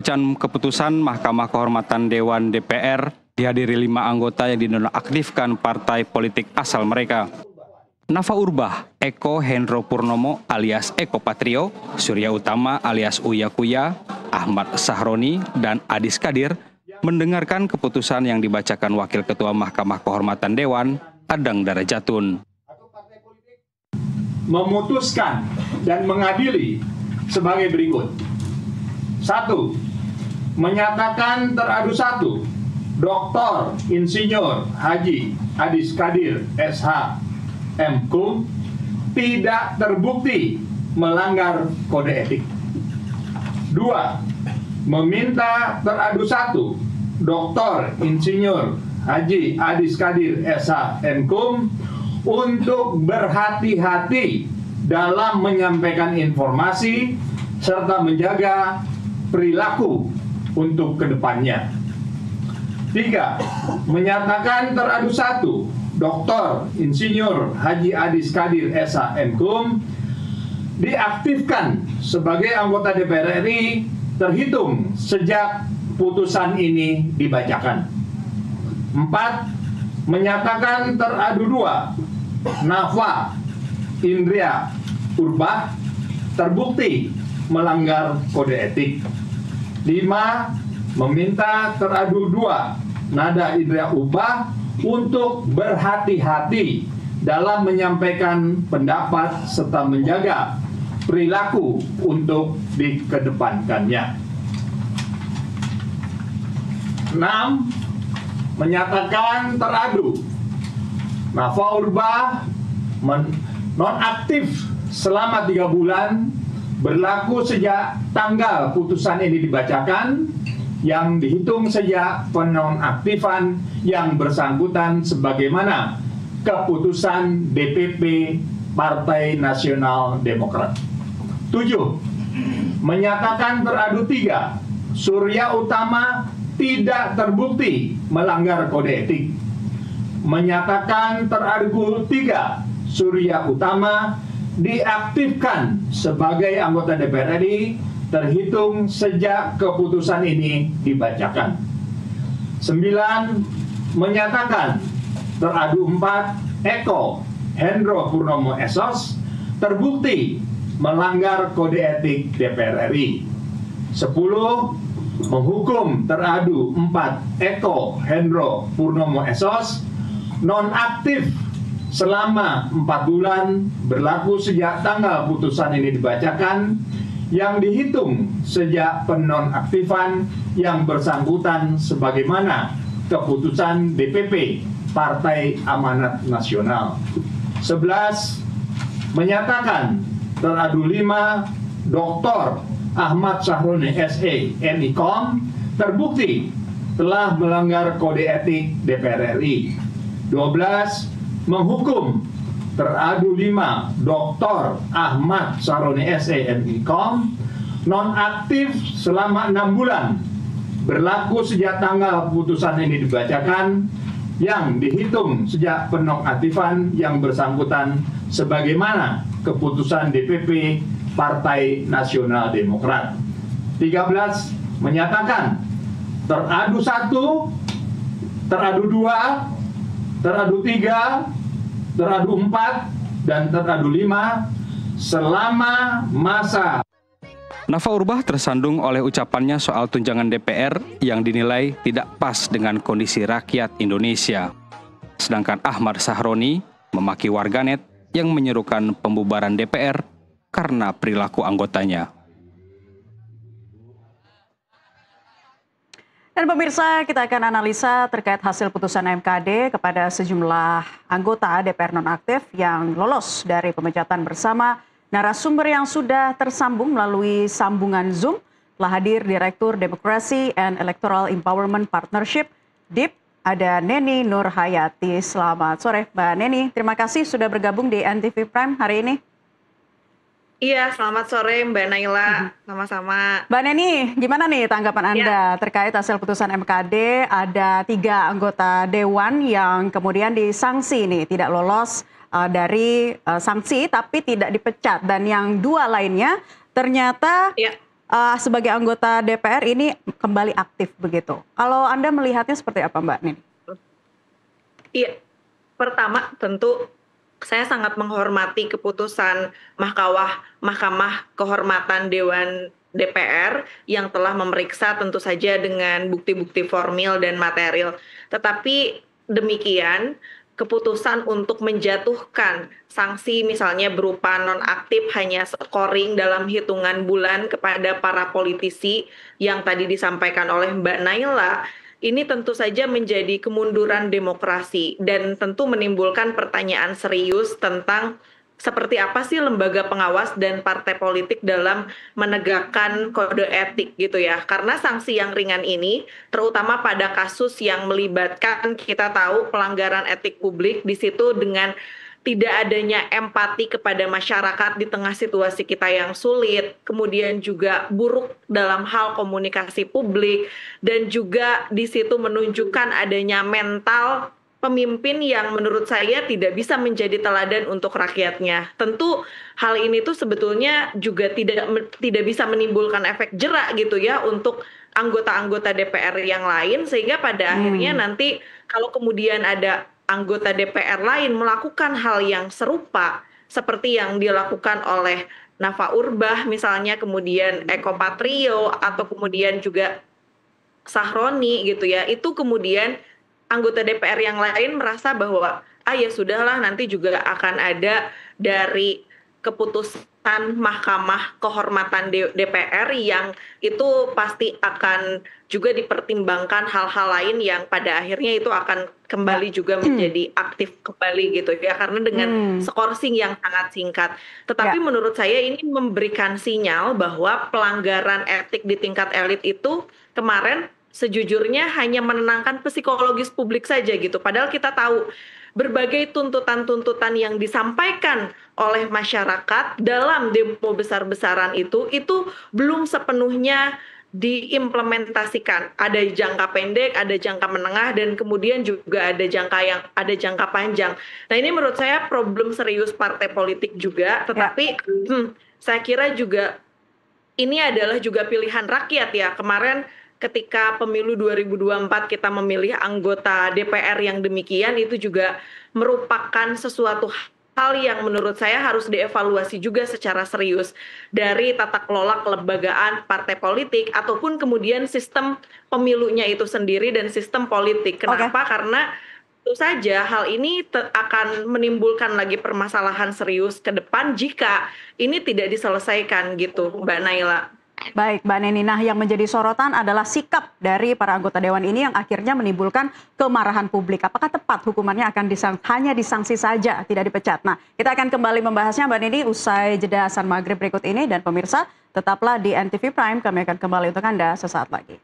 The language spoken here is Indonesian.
pembacaan keputusan Mahkamah Kehormatan Dewan DPR dihadiri 5 anggota yang dinonaktifkan partai politik asal mereka. Nafa Urbah, Eko Hendro Purnomo alias Eko Patrio, Surya Utama alias Uya Kuya, Ahmad Sahroni, dan Adis Kadir mendengarkan keputusan yang dibacakan Wakil Ketua Mahkamah Kehormatan Dewan, Adang Darajatun. Memutuskan dan mengadili sebagai berikut. 1. Menyatakan teradu 1, Dr. Insinyur Haji Adis Kadir SH MKum tidak terbukti melanggar kode etik. 2. Meminta teradu 1, Dr. Insinyur Haji Adis Kadir SH MKum untuk berhati-hati dalam menyampaikan informasi serta menjaga perilaku untuk kedepannya. 3. Menyatakan teradu 1, Dr. Insinyur Haji Adis Kadir SH MKum diaktifkan sebagai anggota DPR RI terhitung sejak putusan ini dibacakan. 4. Menyatakan teradu 2, Nafa Indria Urbah terbukti melanggar kode etik. 5. Meminta teradu 2, Nada Indria Urbah untuk berhati-hati dalam menyampaikan pendapat serta menjaga perilaku untuk dikedepankannya. 6. Menyatakan teradu Nafa Urbah nonaktif selama 3 bulan berlaku sejak tanggal putusan ini dibacakan yang dihitung sejak penonaktifan yang bersangkutan sebagaimana keputusan DPP Partai Nasional Demokrat. 7. Menyatakan teradu 3, Surya Utama tidak terbukti melanggar kode etik. Menyatakan teradu 3, Surya Utama diaktifkan sebagai anggota DPR RI terhitung sejak keputusan ini dibacakan. 9. Menyatakan teradu 4, Eko Hendro Purnomo SOS terbukti melanggar kode etik DPR RI. 10. Menghukum teradu 4, Eko Hendro Purnomo SOS nonaktif selama 4 bulan berlaku sejak tanggal putusan ini dibacakan yang dihitung sejak penonaktifan yang bersangkutan sebagaimana keputusan DPP Partai Amanat Nasional. 11. Menyatakan teradu 5, Dr. Ahmad Sahroni SE MIKOM terbukti telah melanggar kode etik DPR RI. 12. Menghukum teradu 5, Dr. Ahmad Sahroni SE MIKOM nonaktif selama 6 bulan berlaku sejak tanggal putusan ini dibacakan yang dihitung sejak penonaktifan yang bersangkutan sebagaimana keputusan DPP Partai Nasional Demokrat. 13. Menyatakan teradu 1, teradu 2, teradu 3, teradu 4, dan teradu 5 selama masa. Nafa Urbah tersandung oleh ucapannya soal tunjangan DPR yang dinilai tidak pas dengan kondisi rakyat Indonesia. Sedangkan Ahmad Sahroni memaki warganet yang menyerukan pembubaran DPR karena perilaku anggotanya. Dan pemirsa, kita akan analisa terkait hasil putusan MKD kepada sejumlah anggota DPR nonaktif yang lolos dari pemecatan bersama narasumber yang sudah tersambung melalui sambungan Zoom. Telah hadir Direktur Demokrasi and Electoral Empowerment Partnership, DIP, ada Neni Nurhayati. Selamat sore, Mbak Neni. Terima kasih sudah bergabung di NTV Prime hari ini. Iya, selamat sore Mbak Naila, sama-sama. Mbak Neni, gimana nih tanggapan Anda terkait hasil putusan MKD? Ada 3 anggota Dewan yang kemudian disanksi nih, tidak lolos dari sanksi tapi tidak dipecat. Dan yang 2 lainnya ternyata sebagai anggota DPR ini kembali aktif begitu. Kalau Anda melihatnya seperti apa, Mbak Nini? Iya, pertama tentu saya sangat menghormati keputusan Mahkamah Kehormatan Dewan DPR yang telah memeriksa tentu saja dengan bukti-bukti formil dan material. Tetapi demikian, keputusan untuk menjatuhkan sanksi misalnya berupa nonaktif hanya scoring dalam hitungan bulan kepada para politisi yang tadi disampaikan oleh Mbak Naila, ini tentu saja menjadi kemunduran demokrasi dan tentu menimbulkan pertanyaan serius tentang seperti apa sih lembaga pengawas dan partai politik dalam menegakkan kode etik gitu ya. Karena sanksi yang ringan ini terutama pada kasus yang melibatkan kita tahu pelanggaran etik publik di situ dengan tidak adanya empati kepada masyarakat di tengah situasi kita yang sulit, kemudian juga buruk dalam hal komunikasi publik, dan juga di situ menunjukkan adanya mental pemimpin yang menurut saya tidak bisa menjadi teladan untuk rakyatnya. Tentu hal ini tuh sebetulnya juga tidak bisa menimbulkan efek jerak gitu ya untuk anggota-anggota DPR yang lain, sehingga pada akhirnya nanti kalau kemudian ada anggota DPR lain melakukan hal yang serupa seperti yang dilakukan oleh Nafa Urbah misalnya, kemudian Eko Patrio atau kemudian juga Sahroni gitu ya, itu kemudian anggota DPR yang lain merasa bahwa ya sudahlah, nanti juga akan ada dari keputusan Mahkamah Kehormatan DPR yang itu pasti akan juga dipertimbangkan hal-hal lain yang pada akhirnya itu akan kembali juga menjadi aktif kembali gitu ya, karena dengan skorsing yang sangat singkat. Tetapi menurut saya ini memberikan sinyal bahwa pelanggaran etik di tingkat elit itu kemarin sejujurnya hanya menenangkan psikologis publik saja gitu. Padahal kita tahu berbagai tuntutan-tuntutan yang disampaikan oleh masyarakat dalam demo besar-besaran itu belum sepenuhnya diimplementasikan. Ada jangka pendek, ada jangka menengah, dan kemudian juga ada jangka panjang. Nah, ini menurut saya problem serius partai politik juga, tetapi saya kira juga ini adalah juga pilihan rakyat ya. Kemarin ketika pemilu 2024 kita memilih anggota DPR yang demikian, itu juga merupakan sesuatu hal yang menurut saya harus dievaluasi juga secara serius dari tata kelola kelembagaan partai politik ataupun kemudian sistem pemilunya itu sendiri dan sistem politik. Kenapa? Karena tentu saja hal ini akan menimbulkan lagi permasalahan serius ke depan jika ini tidak diselesaikan gitu, Mbak Naila. Baik, Mbak Neni. Nah, yang menjadi sorotan adalah sikap dari para anggota Dewan ini yang akhirnya menimbulkan kemarahan publik. Apakah tepat hukumannya akan hanya disanksi saja, tidak dipecat? Nah, kita akan kembali membahasnya, Mbak Neni, usai jeda azan maghrib berikut ini. Dan pemirsa, tetaplah di NTV Prime, kami akan kembali untuk Anda sesaat lagi.